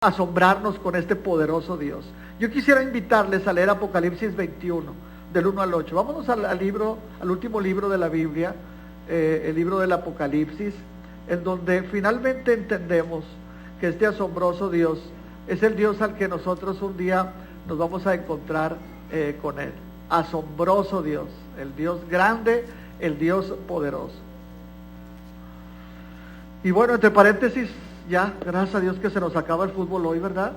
asombrarnos con este poderoso Dios. Yo quisiera invitarles a leer Apocalipsis 21, del 1 al 8. Vámonos al último libro de la Biblia, el libro del Apocalipsis, en donde finalmente entendemos que este asombroso Dios es el Dios al que nosotros un día nos vamos a encontrar con Él. Asombroso Dios, el Dios grande, el Dios poderoso. Y bueno, entre paréntesis, ya, gracias a Dios que se nos acaba el fútbol hoy, ¿verdad?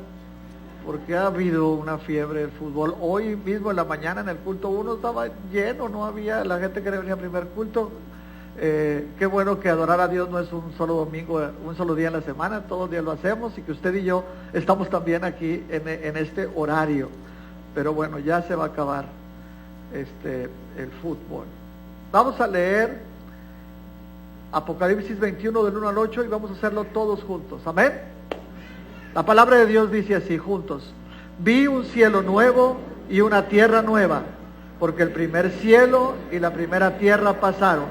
Porque ha habido una fiebre del fútbol. Hoy mismo en la mañana en el culto 1 estaba lleno, no había la gente que venía al primer culto. Qué bueno que adorar a Dios no es un solo domingo, un solo día en la semana, todos los días lo hacemos, y que usted y yo estamos también aquí en este horario. Pero bueno, ya se va a acabar el fútbol. Vamos a leer Apocalipsis 21 del 1 al 8 y vamos a hacerlo todos juntos. Amén. La palabra de Dios dice así, juntos: vi un cielo nuevo y una tierra nueva, porque el primer cielo y la primera tierra pasaron,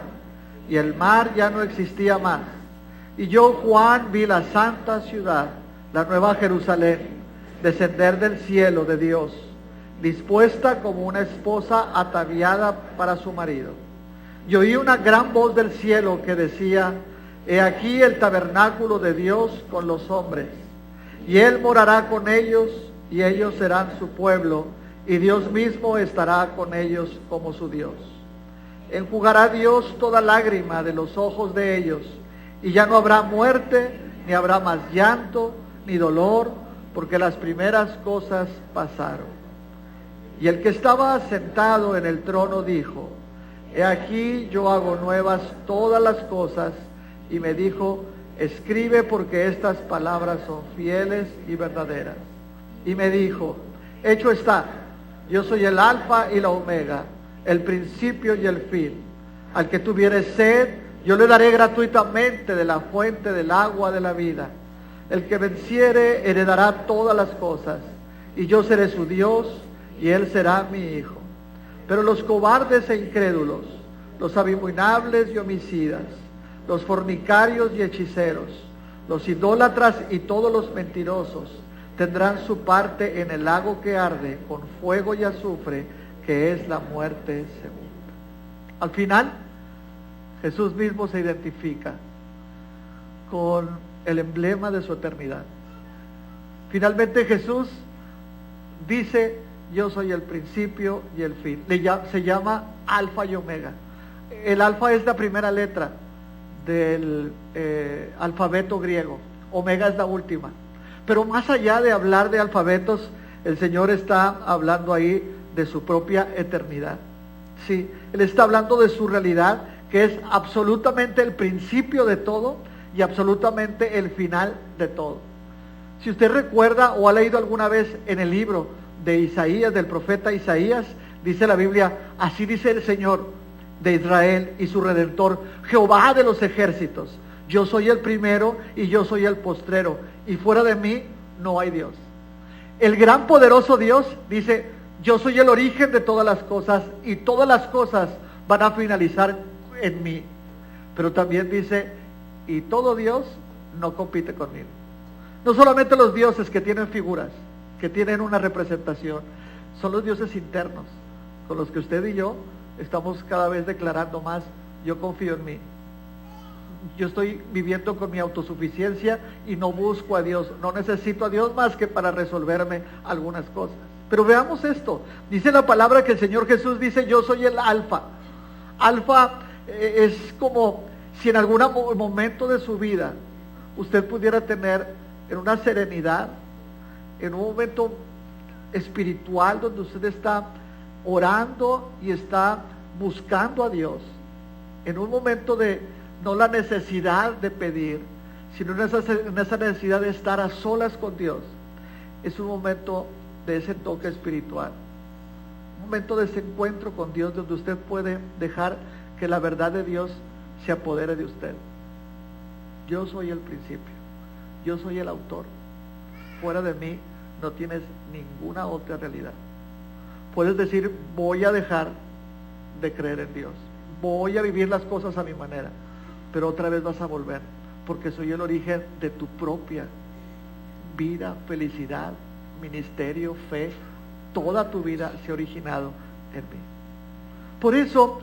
y el mar ya no existía más. Y yo, Juan, vi la santa ciudad, la nueva Jerusalén, descender del cielo de Dios, dispuesta como una esposa ataviada para su marido. Y oí una gran voz del cielo que decía: he aquí el tabernáculo de Dios con los hombres, y Él morará con ellos, y ellos serán su pueblo, y Dios mismo estará con ellos como su Dios. Enjugará Dios toda lágrima de los ojos de ellos, y ya no habrá muerte, ni habrá más llanto, ni dolor, porque las primeras cosas pasaron. Y el que estaba sentado en el trono dijo: he aquí yo hago nuevas todas las cosas, y me dijo: escribe, porque estas palabras son fieles y verdaderas. Y me dijo: hecho está, yo soy el Alfa y la Omega, el principio y el fin. Al que tuviere sed, yo le daré gratuitamente de la fuente del agua de la vida. El que venciere heredará todas las cosas, y yo seré su Dios, y él será mi hijo. Pero los cobardes e incrédulos, los abominables y homicidas, los fornicarios y hechiceros, los idólatras y todos los mentirosos tendrán su parte en el lago que arde con fuego y azufre, que es la muerte segunda. Al final, Jesús mismo se identifica con el emblema de su eternidad. Finalmente Jesús dice: yo soy el principio y el fin. Se llama Alfa y Omega. El alfa es la primera letra del alfabeto griego. Omega es la última. Pero más allá de hablar de alfabetos, el Señor está hablando ahí de su propia eternidad. Sí, Él está hablando de su realidad, que es absolutamente el principio de todo y absolutamente el final de todo. Si usted recuerda o ha leído alguna vez en el libro de Isaías, del profeta Isaías, dice la Biblia: así dice el Señor de Israel y su Redentor, Jehová de los ejércitos: yo soy el primero y yo soy el postrero, y fuera de mí no hay Dios. El gran poderoso Dios dice: yo soy el origen de todas las cosas, y todas las cosas van a finalizar en mí. Pero también dice: y todo Dios no compite conmigo. No solamente los dioses que tienen figuras, que tienen una representación, son los dioses internos, con los que usted y yo estamos cada vez declarando más: yo confío en mí. Yo estoy viviendo con mi autosuficiencia y no busco a Dios, no necesito a Dios más que para resolverme algunas cosas. Pero veamos esto, dice la palabra que el Señor Jesús dice: yo soy el Alfa. Alfa es como si en algún momento de su vida usted pudiera tener en una serenidad, en un momento espiritual donde usted está orando y está buscando a Dios, en un momento de no la necesidad de pedir, sino en esa necesidad de estar a solas con Dios. Es un momento de ese toque espiritual, un momento de ese encuentro con Dios, donde usted puede dejar que la verdad de Dios se apodere de usted. Yo soy el principio, yo soy el autor. Fuera de mí no tienes ninguna otra realidad. Puedes decir: voy a dejar de creer en Dios, voy a vivir las cosas a mi manera, pero otra vez vas a volver, porque soy el origen de tu propia vida, felicidad, ministerio, fe, toda tu vida se ha originado en mí. Por eso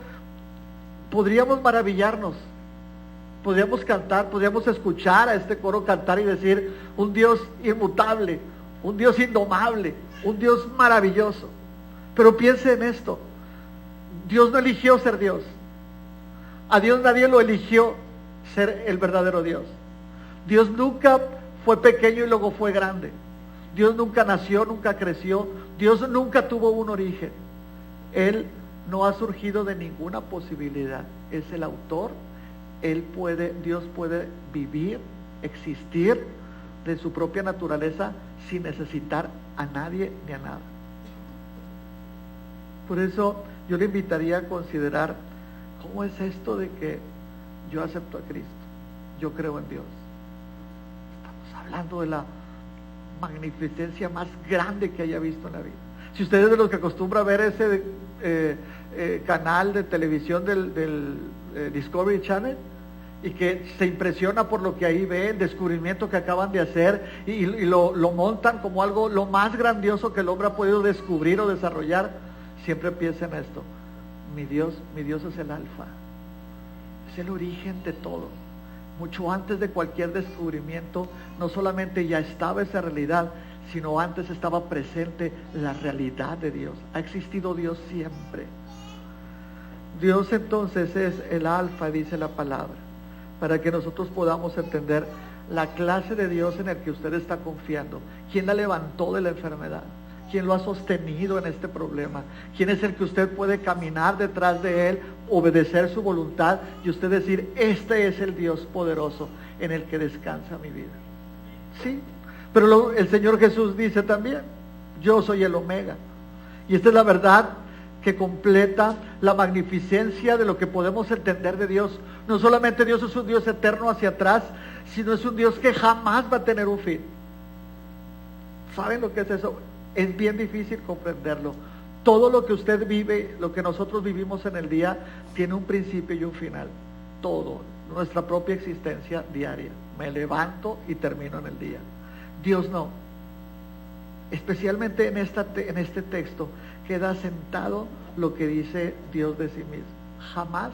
podríamos maravillarnos, podríamos cantar, podríamos escuchar a este coro cantar y decir: un Dios inmutable, un Dios indomable, un Dios maravilloso. Pero piense en esto: Dios no eligió ser Dios. A Dios nadie lo eligió ser el verdadero Dios. Dios nunca fue pequeño y luego fue grande. Dios nunca nació, nunca creció. Dios nunca tuvo un origen. Él no ha surgido de ninguna posibilidad. Es el autor. Dios puede vivir, existir de su propia naturaleza sin necesitar a nadie ni a nada. Por eso yo le invitaría a considerar: ¿cómo es esto de que yo acepto a Cristo? Yo creo en Dios. Estamos hablando de la magnificencia más grande que haya visto en la vida. Si usted es de los que acostumbra ver ese canal de televisión del Discovery Channel, y que se impresiona por lo que ahí ve, el descubrimiento que acaban de hacer, y lo montan como algo lo más grandioso que el hombre ha podido descubrir o desarrollar, siempre piensa en esto: mi Dios es el alfa, es el origen de todo. Mucho antes de cualquier descubrimiento, no solamente ya estaba esa realidad, sino antes estaba presente la realidad de Dios. Ha existido Dios siempre. Dios entonces es el alfa, dice la palabra, para que nosotros podamos entender la clase de Dios en el que usted está confiando. ¿Quién la levantó de la enfermedad? ¿Quién lo ha sostenido en este problema? ¿Quién es el que usted puede caminar detrás de él, obedecer su voluntad y usted decir: este es el Dios poderoso en el que descansa mi vida? Sí, pero el Señor Jesús dice también: yo soy el Omega. Y esta es la verdad que completa la magnificencia de lo que podemos entender de Dios. No solamente Dios es un Dios eterno hacia atrás, sino es un Dios que jamás va a tener un fin. ¿Saben lo que es eso? Es bien difícil comprenderlo. Todo lo que usted vive, lo que nosotros vivimos en el día, tiene un principio y un final. Todo, nuestra propia existencia diaria. Me levanto y termino en el día. Dios no. Especialmente en este texto queda sentado lo que dice Dios de sí mismo: jamás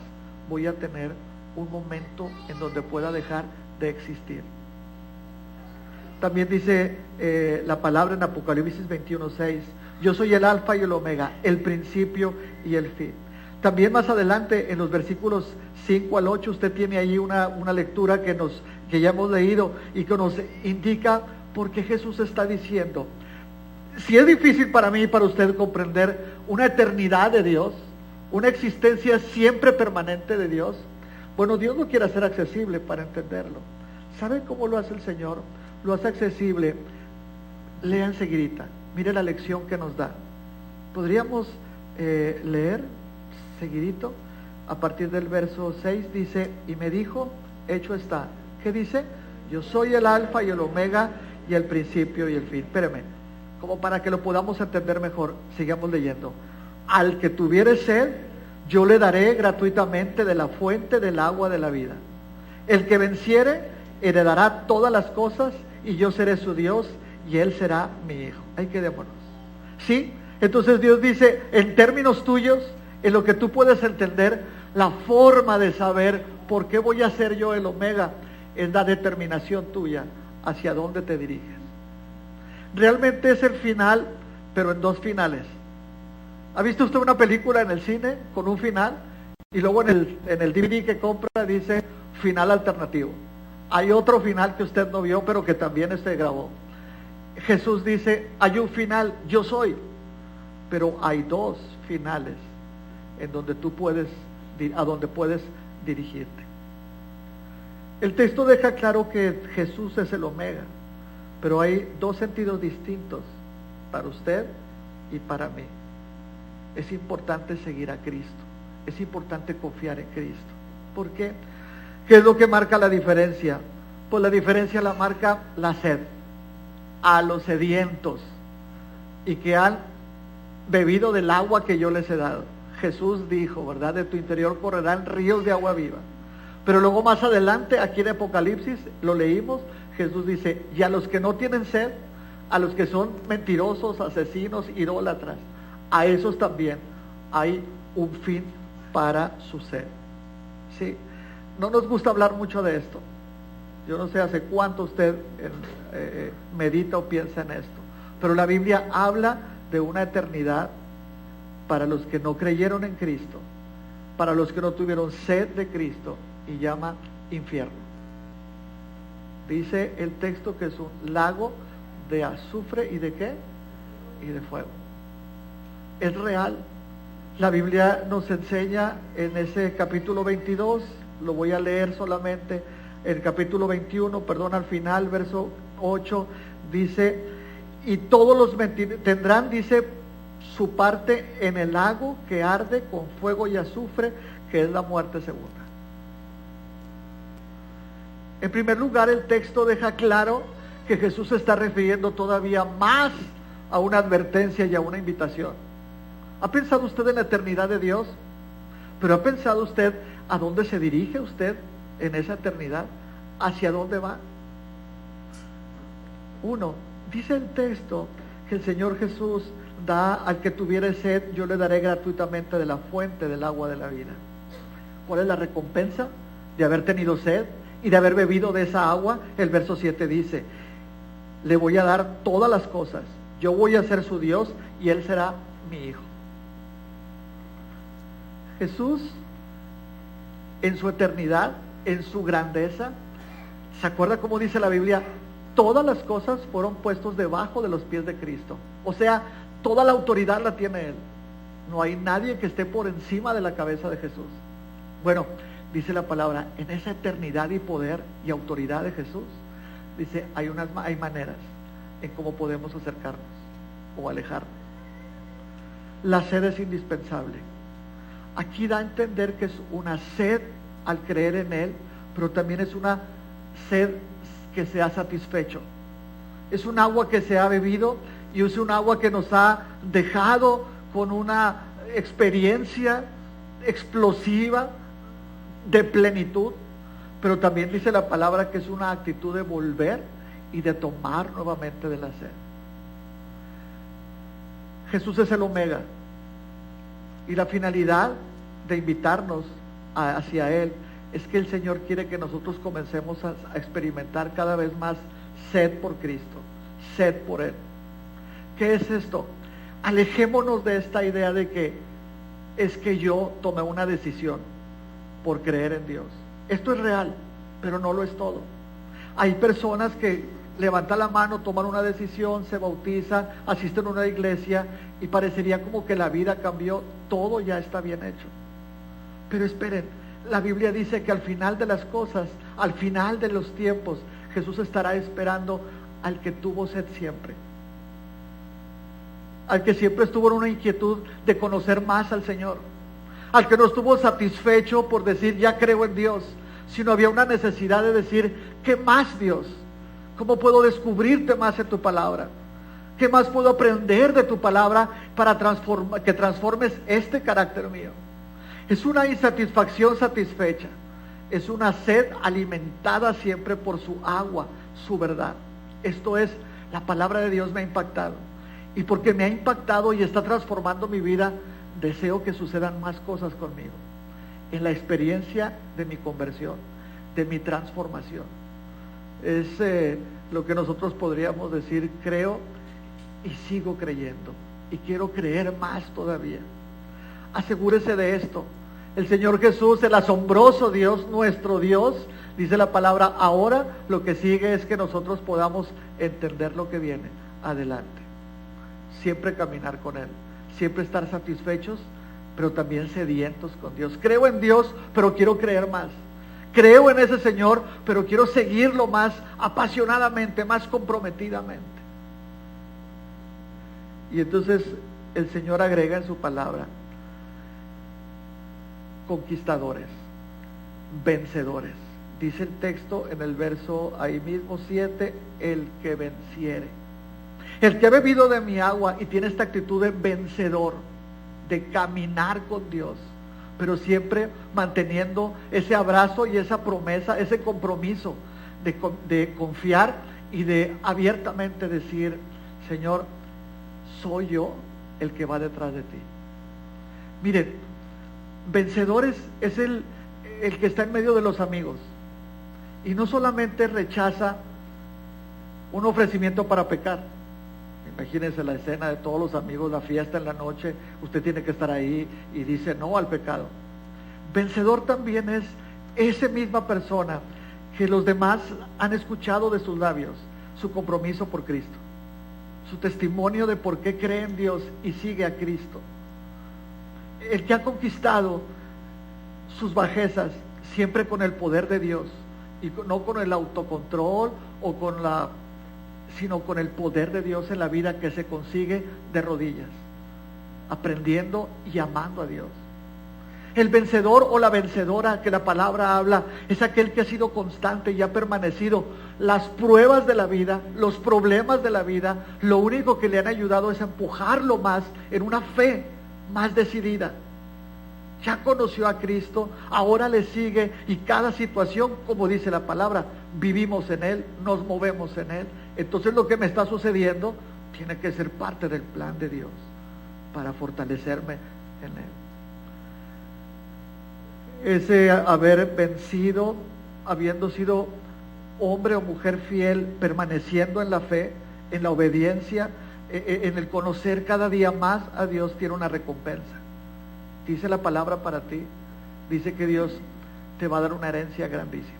voy a tener un momento en donde pueda dejar de existir. También dice la palabra en Apocalipsis 21:6: yo soy el alfa y el omega, el principio y el fin. También más adelante, en los versículos 5 al 8, usted tiene ahí una lectura que ya hemos leído y que nos indica por qué Jesús está diciendo: si es difícil para mí y para usted comprender una eternidad de Dios, una existencia siempre permanente de Dios, bueno, Dios lo quiere hacer accesible para entenderlo. ¿Saben cómo lo hace el Señor? Lo hace accesible. Lean seguidita, mire la lección que nos da. Podríamos leer seguidito a partir del verso 6. Dice: y me dijo, hecho está. ¿Qué dice? Yo soy el alfa y el omega y el principio y el fin. Espérame, como para que lo podamos entender mejor, sigamos leyendo. Al que tuviere sed, yo le daré gratuitamente de la fuente del agua de la vida. El que venciere heredará todas las cosas, y yo seré su Dios y él será mi hijo. Ahí quedémonos. ¿Sí? Entonces Dios dice, en términos tuyos, en lo que tú puedes entender, la forma de saber por qué voy a ser yo el omega es la determinación tuya hacia dónde te diriges. Realmente es el final, pero en dos finales. ¿Ha visto usted una película en el cine con un final? Y luego en el DVD que compra dice final alternativo. Hay otro final que usted no vio, pero que también se grabó. Jesús dice, hay un final, yo soy. Pero hay dos finales en donde a donde puedes dirigirte. El texto deja claro que Jesús es el omega, pero hay dos sentidos distintos para usted y para mí. Es importante seguir a Cristo, es importante confiar en Cristo. ¿Por qué? ¿Qué es lo que marca la diferencia? Pues la diferencia la marca la sed. A los sedientos y que han bebido del agua que yo les he dado. Jesús dijo, ¿verdad? De tu interior correrán ríos de agua viva. Pero luego más adelante, aquí en Apocalipsis, lo leímos, Jesús dice, y a los que no tienen sed, a los que son mentirosos, asesinos, idólatras, a esos también hay un fin para su sed. ¿Sí? No nos gusta hablar mucho de esto. Yo no sé hace cuánto usted medita o piensa en esto, pero la Biblia habla de una eternidad para los que no creyeron en Cristo, para los que no tuvieron sed de Cristo, y llama infierno. Dice el texto que es un lago de azufre y de ¿qué? Y de fuego. Es real. La Biblia nos enseña en ese capítulo 22, lo voy a leer solamente, el capítulo 21, perdón, al final, verso 8, dice, y todos los mentirosos tendrán, dice, su parte en el lago que arde con fuego y azufre, que es la muerte segunda. En primer lugar, el texto deja claro que Jesús se está refiriendo todavía más a una advertencia y a una invitación. ¿Ha pensado usted en la eternidad de Dios? ¿Pero ha pensado usted a dónde se dirige usted en esa eternidad? ¿Hacia dónde va? Uno, dice el texto que el Señor Jesús da al que tuviere sed, yo le daré gratuitamente de la fuente del agua de la vida. ¿Cuál es la recompensa de haber tenido sed y de haber bebido de esa agua? El verso 7 dice, le voy a dar todas las cosas, yo voy a ser su Dios y él será mi hijo. Jesús, en su eternidad, en su grandeza, ¿se acuerda cómo dice la Biblia? Todas las cosas fueron puestos debajo de los pies de Cristo. O sea, toda la autoridad la tiene Él. No hay nadie que esté por encima de la cabeza de Jesús. Bueno, dice la palabra, en esa eternidad y poder y autoridad de Jesús, dice, hay maneras en cómo podemos acercarnos o alejarnos. La sed es indispensable. Aquí da a entender que es una sed al creer en Él, pero también es una sed que se ha satisfecho. Es un agua que se ha bebido y es un agua que nos ha dejado con una experiencia explosiva de plenitud, pero también dice la palabra que es una actitud de volver y de tomar nuevamente de la sed. Jesús es el Omega, y la finalidad de invitarnos hacia Él es que el Señor quiere que nosotros comencemos a experimentar cada vez más sed por Cristo, sed por Él. ¿Qué es esto? Alejémonos de esta idea de que es que yo tomé una decisión por creer en Dios. Esto es real, pero no lo es todo. Hay personas que levantan la mano, toman una decisión, se bautizan, asisten a una iglesia y parecería como que la vida cambió, todo ya está bien hecho. Pero esperen, la Biblia dice que al final de las cosas, al final de los tiempos, Jesús estará esperando al que tuvo sed siempre, al que siempre estuvo en una inquietud de conocer más al Señor, al que no estuvo satisfecho por decir ya creo en Dios, sino había una necesidad de decir ¿qué más, Dios? ¿Cómo puedo descubrirte más en tu palabra? ¿Qué más puedo aprender de tu palabra para que transformes este carácter mío? Es una insatisfacción satisfecha, es una sed alimentada siempre por su agua, su verdad. Esto es, la palabra de Dios me ha impactado, y porque me ha impactado y está transformando mi vida, deseo que sucedan más cosas conmigo, en la experiencia de mi conversión, de mi transformación. Es lo que nosotros podríamos decir, creo y sigo creyendo, y quiero creer más todavía. Asegúrese de esto. El Señor Jesús, el asombroso Dios, nuestro Dios, dice la palabra, ahora lo que sigue es que nosotros podamos entender lo que viene adelante. Siempre caminar con Él, siempre estar satisfechos, pero también sedientos con Dios. Creo en Dios, pero quiero creer más. Creo en ese Señor, pero quiero seguirlo más apasionadamente, más comprometidamente. Y entonces el Señor agrega en su palabra, conquistadores, vencedores. Dice el texto en el verso ahí mismo 7, el que venciere. El que ha bebido de mi agua y tiene esta actitud de vencedor, de caminar con Dios, pero siempre manteniendo ese abrazo y esa promesa, ese compromiso de confiar y de abiertamente decir: Señor, soy yo el que va detrás de ti. Miren, vencedores es el que está en medio de los amigos y no solamente rechaza un ofrecimiento para pecar. Imagínense la escena de todos los amigos, la fiesta en la noche, usted tiene que estar ahí y dice no al pecado. Vencedor también es esa misma persona que los demás han escuchado de sus labios su compromiso por Cristo, su testimonio de por qué cree en Dios y sigue a Cristo. El que ha conquistado sus bajezas siempre con el poder de Dios y no con el autocontrol sino con el poder de Dios en la vida, que se consigue de rodillas, aprendiendo y amando a Dios. El vencedor o la vencedora que la palabra habla es aquel que ha sido constante y ha permanecido. Las pruebas de la vida, los problemas de la vida, lo único que le han ayudado es empujarlo más en una fe más decidida. Ya conoció a Cristo, ahora le sigue, y cada situación, como dice la palabra, vivimos en Él, nos movemos en Él. Entonces lo que me está sucediendo tiene que ser parte del plan de Dios para fortalecerme en Él. Ese haber vencido, habiendo sido hombre o mujer fiel, permaneciendo en la fe, en la obediencia, en el conocer cada día más a Dios, tiene una recompensa. Dice la palabra para ti, dice que Dios te va a dar una herencia grandísima.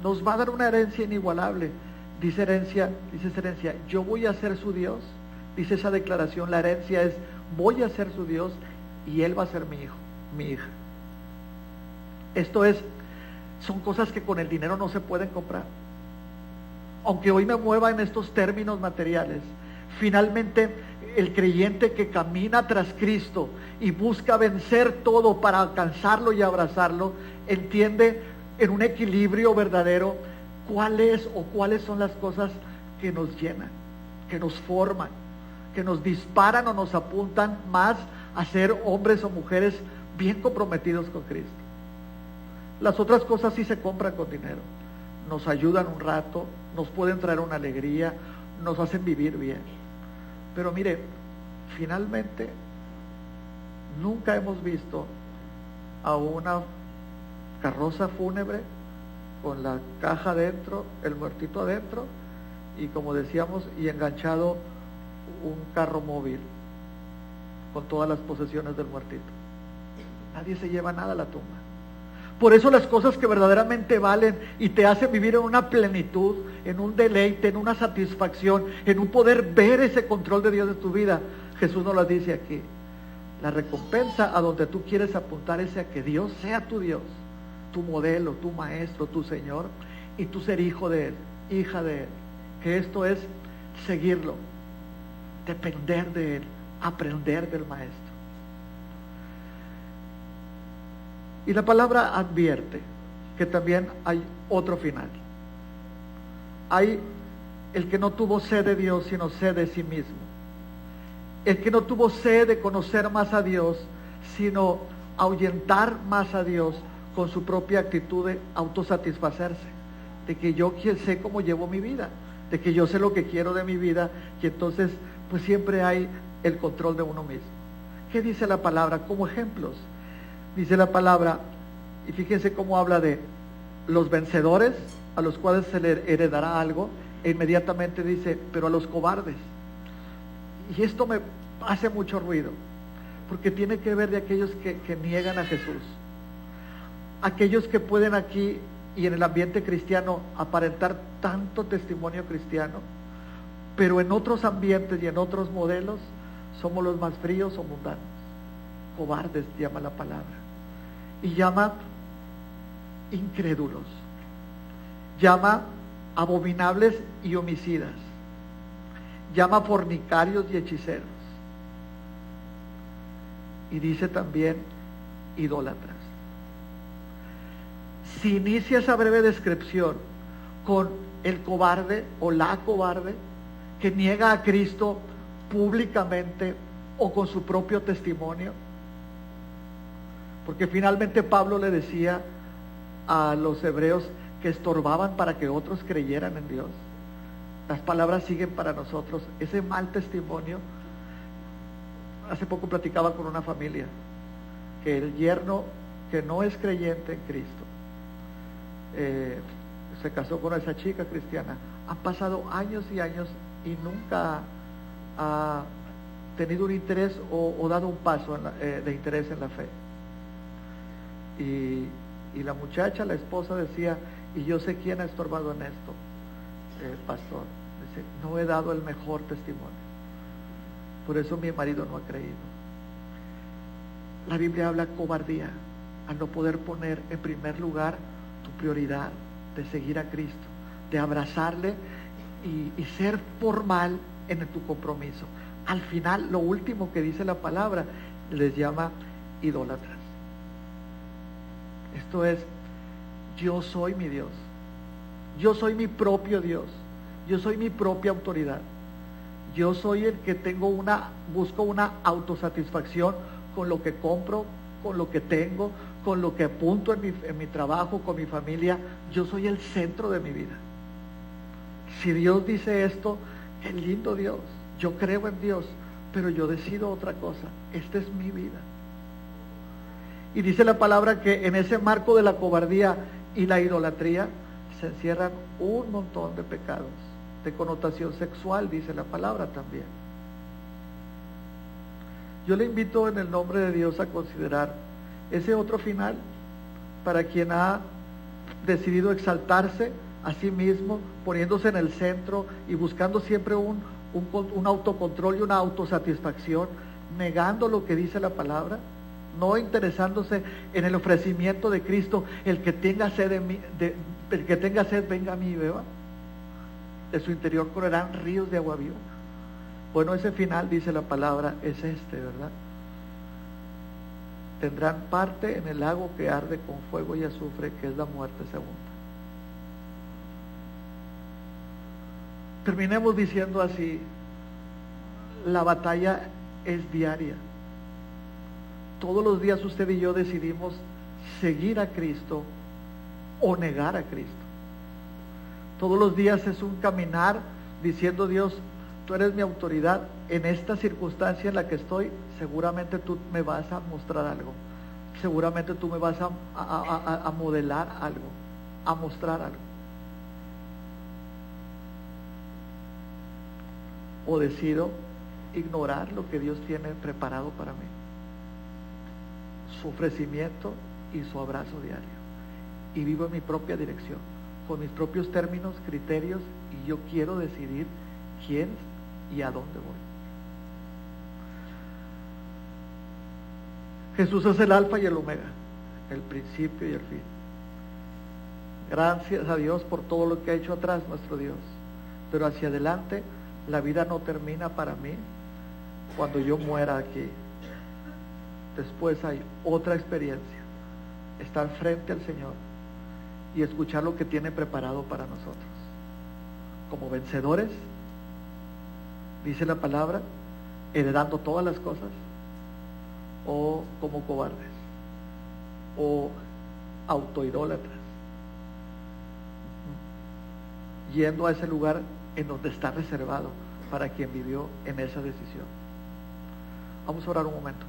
Nos va a dar una herencia inigualable. Dice esa herencia, yo voy a ser su Dios. Dice esa declaración, la herencia es, voy a ser su Dios y Él va a ser mi hijo, mi hija. Esto son cosas que con el dinero no se pueden comprar. Aunque hoy me mueva en estos términos materiales, finalmente el creyente que camina tras Cristo y busca vencer todo para alcanzarlo y abrazarlo, entiende en un equilibrio verdadero cuáles son las cosas que nos llenan, que nos forman, que nos disparan o nos apuntan más a ser hombres o mujeres bien comprometidos con Cristo. Las otras cosas sí se compran con dinero, nos ayudan un rato, nos pueden traer una alegría, nos hacen vivir bien. Pero mire, finalmente nunca hemos visto a una carroza fúnebre con la caja adentro, el muertito adentro, y como decíamos, y enganchado un carro móvil con todas las posesiones del muertito. Nadie se lleva nada a la tumba. Por eso las cosas que verdaderamente valen y te hacen vivir en una plenitud, en un deleite, en una satisfacción, en un poder ver ese control de Dios en tu vida, Jesús nos las dice aquí. La recompensa a donde tú quieres apuntar es a que Dios sea tu Dios, tu modelo, tu maestro, tu Señor, y tú ser hijo de Él, hija de Él. Que esto es seguirlo, depender de Él, aprender del maestro. Y la palabra advierte que también hay otro final. Hay el que no tuvo sed de Dios, sino sed de sí mismo. El que no tuvo sed de conocer más a Dios, sino ahuyentar más a Dios con su propia actitud de autosatisfacerse, de que yo sé cómo llevo mi vida, de que yo sé lo que quiero de mi vida, y entonces pues siempre hay el control de uno mismo. ¿Qué dice la palabra como ejemplos? Dice la palabra, y fíjense cómo habla de los vencedores, a los cuales se les heredará algo, e inmediatamente dice, pero a los cobardes. Y esto me hace mucho ruido, porque tiene que ver de aquellos que niegan a Jesús. Aquellos que pueden aquí y en el ambiente cristiano aparentar tanto testimonio cristiano, pero en otros ambientes y en otros modelos somos los más fríos o mundanos. Cobardes llama la palabra, y llama incrédulos, llama abominables y homicidas, llama fornicarios y hechiceros, y dice también idólatras. Si inicia esa breve descripción con el cobarde o la cobarde que niega a Cristo públicamente o con su propio testimonio, porque finalmente Pablo le decía a los hebreos que estorbaban para que otros creyeran en Dios. Las palabras siguen para nosotros. Ese mal testimonio. Hace poco platicaba con una familia que el yerno, que no es creyente en Cristo, se casó con esa chica cristiana. Han pasado años y años y nunca ha tenido un interés o dado un paso de interés en la fe. Y la muchacha, la esposa, decía, y yo sé quién ha estorbado en esto, pastor. Dice, no he dado el mejor testimonio. Por eso mi marido no ha creído. La Biblia habla cobardía al no poder poner en primer lugar tu prioridad de seguir a Cristo, de abrazarle y ser formal en tu compromiso. Al final, lo último que dice la palabra les llama idólatras. Esto es, yo soy mi Dios, yo soy mi propio Dios, yo soy mi propia autoridad, yo soy el que busco una autosatisfacción con lo que compro, con lo que tengo, con lo que apunto en mi trabajo, con mi familia. Yo soy el centro de mi vida. Si Dios dice esto, qué lindo Dios, yo creo en Dios, pero yo decido otra cosa. Esta es mi vida. Y dice la palabra que en ese marco de la cobardía y la idolatría se encierran un montón de pecados de connotación sexual, dice la palabra también. Yo le invito en el nombre de Dios a considerar ese otro final para quien ha decidido exaltarse a sí mismo, poniéndose en el centro y buscando siempre un autocontrol y una autosatisfacción, negando lo que dice la palabra, no interesándose en el ofrecimiento de Cristo. El que tenga sed el que tenga sed, venga a mí y beba. De su interior correrán ríos de agua viva. Bueno, ese final, dice la palabra, es ¿verdad? Tendrán parte en el lago que arde con fuego y azufre, que es la muerte segunda. Terminemos diciendo así: la batalla es diaria. Todos los días usted y yo decidimos seguir a Cristo o negar a Cristo. Todos los días es un caminar diciendo, Dios, tú eres mi autoridad en esta circunstancia en la que estoy. Seguramente tú me vas a mostrar algo, seguramente tú me vas a modelar algo, a mostrar algo. O decido ignorar lo que Dios tiene preparado para mí, su ofrecimiento y su abrazo diario, y vivo en mi propia dirección, con mis propios términos, criterios, y yo quiero decidir quién y a dónde voy. Jesús es el alfa y el omega, el principio y el fin. Gracias a Dios por todo lo que ha hecho atrás nuestro Dios, pero hacia adelante la vida no termina para mí cuando yo muera aquí. Después hay otra experiencia, estar frente al Señor y escuchar lo que tiene preparado para nosotros. Como vencedores, dice la palabra, heredando todas las cosas, o como cobardes, o autoidólatras, yendo a ese lugar en donde está reservado para quien vivió en esa decisión. Vamos a orar un momento.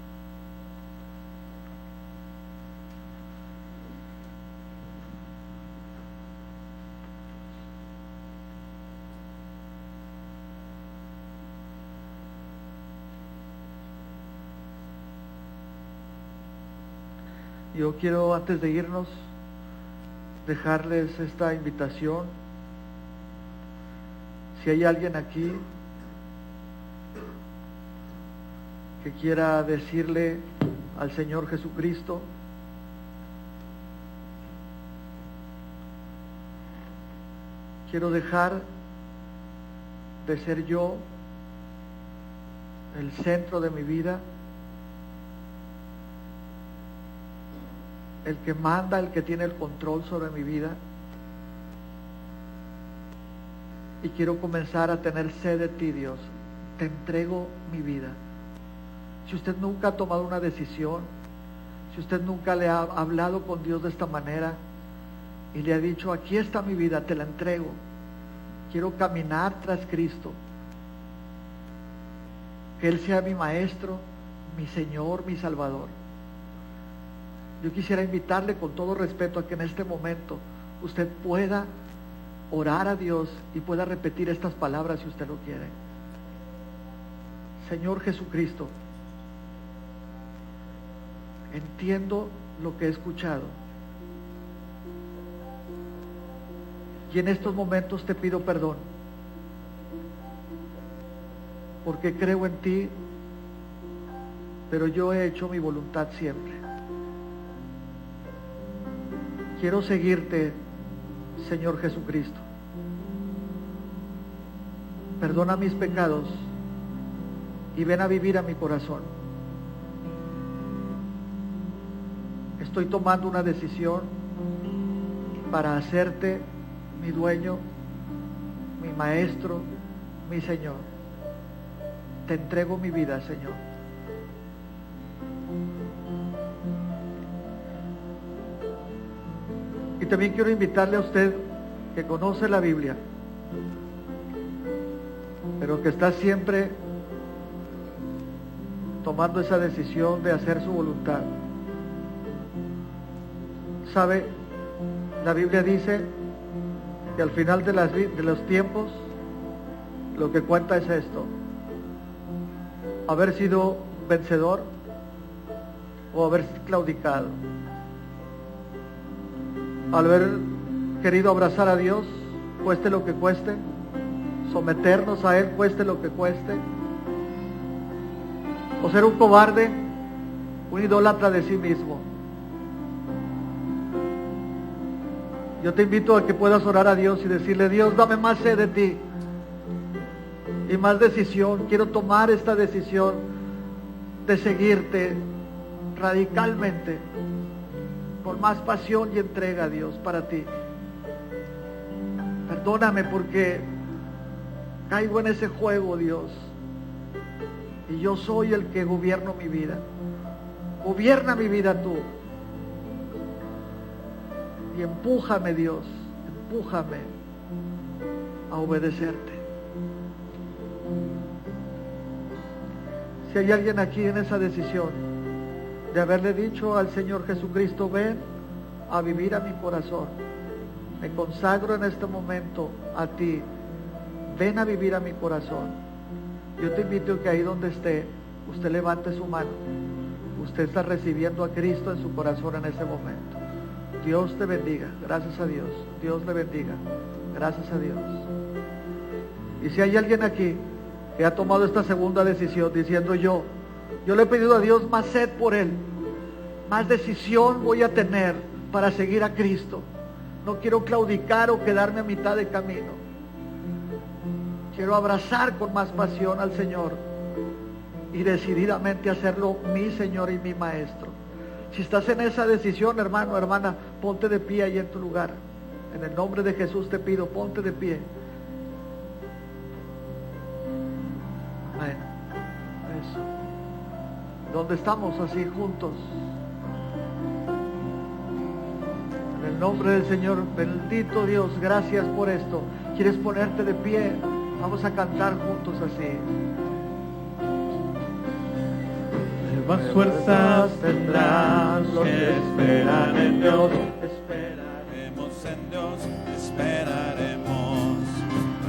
Yo quiero, antes de irnos, dejarles esta invitación. Si hay alguien aquí que quiera decirle al Señor Jesucristo, quiero dejar de ser yo el centro de mi vida, el que manda, el que tiene el control sobre mi vida, y quiero comenzar a tener sed de ti, Dios. Te entrego mi vida. Si usted nunca ha tomado una decisión, si usted nunca le ha hablado con Dios de esta manera, y le ha dicho: aquí está mi vida, te la entrego, quiero caminar tras Cristo, que Él sea mi maestro, mi Señor, mi Salvador. Yo quisiera invitarle con todo respeto a que en este momento usted pueda orar a Dios y pueda repetir estas palabras si usted lo quiere. Señor Jesucristo, entiendo lo que he escuchado y en estos momentos te pido perdón, porque creo en ti, pero yo he hecho mi voluntad siempre. Quiero seguirte, Señor Jesucristo. Perdona mis pecados y ven a vivir a mi corazón. Estoy tomando una decisión para hacerte mi dueño, mi maestro, mi Señor. Te entrego mi vida, Señor. Y también quiero invitarle a usted que conoce la Biblia, pero que está siempre tomando esa decisión de hacer su voluntad. ¿Sabe? La Biblia dice que al final de los tiempos lo que cuenta es esto: haber sido vencedor o haber claudicado. Al haber querido abrazar a Dios, cueste lo que cueste, someternos a Él, cueste lo que cueste, o ser un cobarde, un idólatra de sí mismo. Yo te invito a que puedas orar a Dios y decirle: Dios, dame más sed de ti y más decisión. Quiero tomar esta decisión de seguirte radicalmente, con más pasión y entrega, Dios, para ti. Perdóname porque caigo en ese juego, Dios, y yo soy el que gobierno mi vida. Gobierna mi vida tú. Y empújame, Dios, empújame a obedecerte. Si hay alguien aquí en esa decisión de haberle dicho al Señor Jesucristo: ven a vivir a mi corazón, me consagro en este momento a ti, ven a vivir a mi corazón, yo te invito a que ahí donde esté, usted levante su mano. Usted está recibiendo a Cristo en su corazón en ese momento. Dios te bendiga, gracias a Dios. Dios le bendiga, gracias a Dios. Y si hay alguien aquí que ha tomado esta segunda decisión diciendo: yo le he pedido a Dios más sed por Él, más decisión voy a tener para seguir a Cristo, no quiero claudicar o quedarme a mitad de camino, quiero abrazar con más pasión al Señor y decididamente hacerlo mi Señor y mi Maestro. Si estás en esa decisión, hermano, hermana, ponte de pie ahí en tu lugar. En el nombre de Jesús te pido, ponte de pie. Amén. Eso. ¿Dónde estamos así juntos? En el nombre del Señor, bendito Dios, gracias por esto. ¿Quieres ponerte de pie? Vamos a cantar juntos así. Nuevas fuerzas tendrán los que esperan en Dios. Esperaremos en Dios, esperaremos.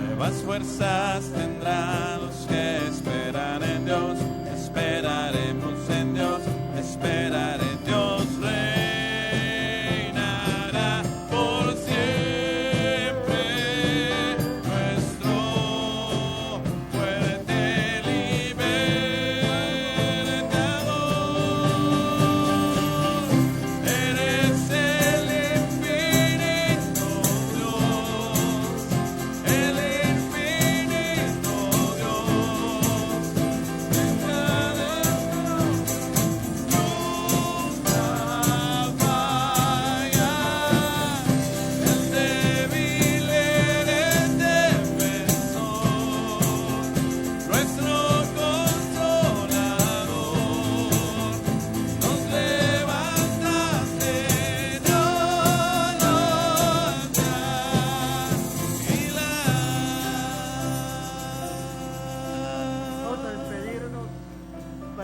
Nuevas fuerzas tendrán los que esperan en Dios. Esperaremos en Dios, esperar en Dios. Reinará por siempre nuestro fuerte libertador. Eres el infinito Dios, el infinito Dios.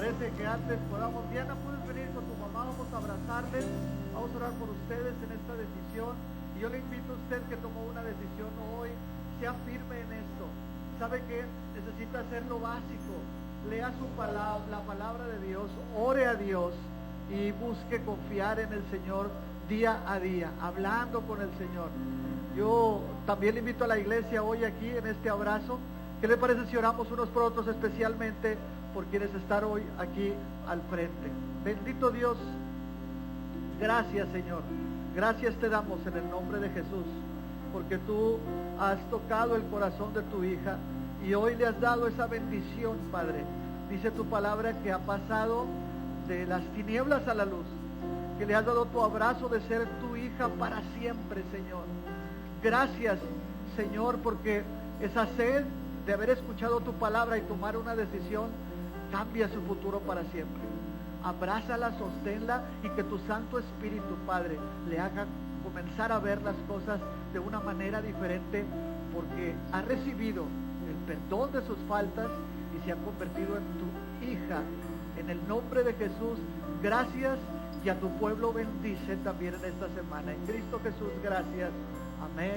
parece que antes podamos, Diana, puedes venir con tu mamá, vamos a abrazarles, vamos a orar por ustedes en esta decisión. Y yo le invito a usted que tomó una decisión hoy, sea firme en esto. Sabe que necesita hacer lo básico, lea su palabra, la palabra de Dios, ore a Dios y busque confiar en el Señor día a día, hablando con el Señor. Yo también le invito a la iglesia hoy aquí en este abrazo. ¿Qué le parece si oramos unos por otros, especialmente por quienes están hoy aquí al frente? Bendito Dios, gracias Señor, gracias te damos en el nombre de Jesús, porque tú has tocado el corazón de tu hija y hoy le has dado esa bendición, Padre. Dice tu palabra que ha pasado de las tinieblas a la luz, que le has dado tu abrazo de ser tu hija para siempre, Señor. Gracias, Señor, porque esa sed de haber escuchado tu palabra y tomar una decisión cambia su futuro para siempre. Abrázala, sosténla y que tu Santo Espíritu, Padre, le haga comenzar a ver las cosas de una manera diferente, porque ha recibido el perdón de sus faltas y se ha convertido en tu hija. En el nombre de Jesús, gracias, y a tu pueblo bendice también en esta semana. En Cristo Jesús, gracias. Amén.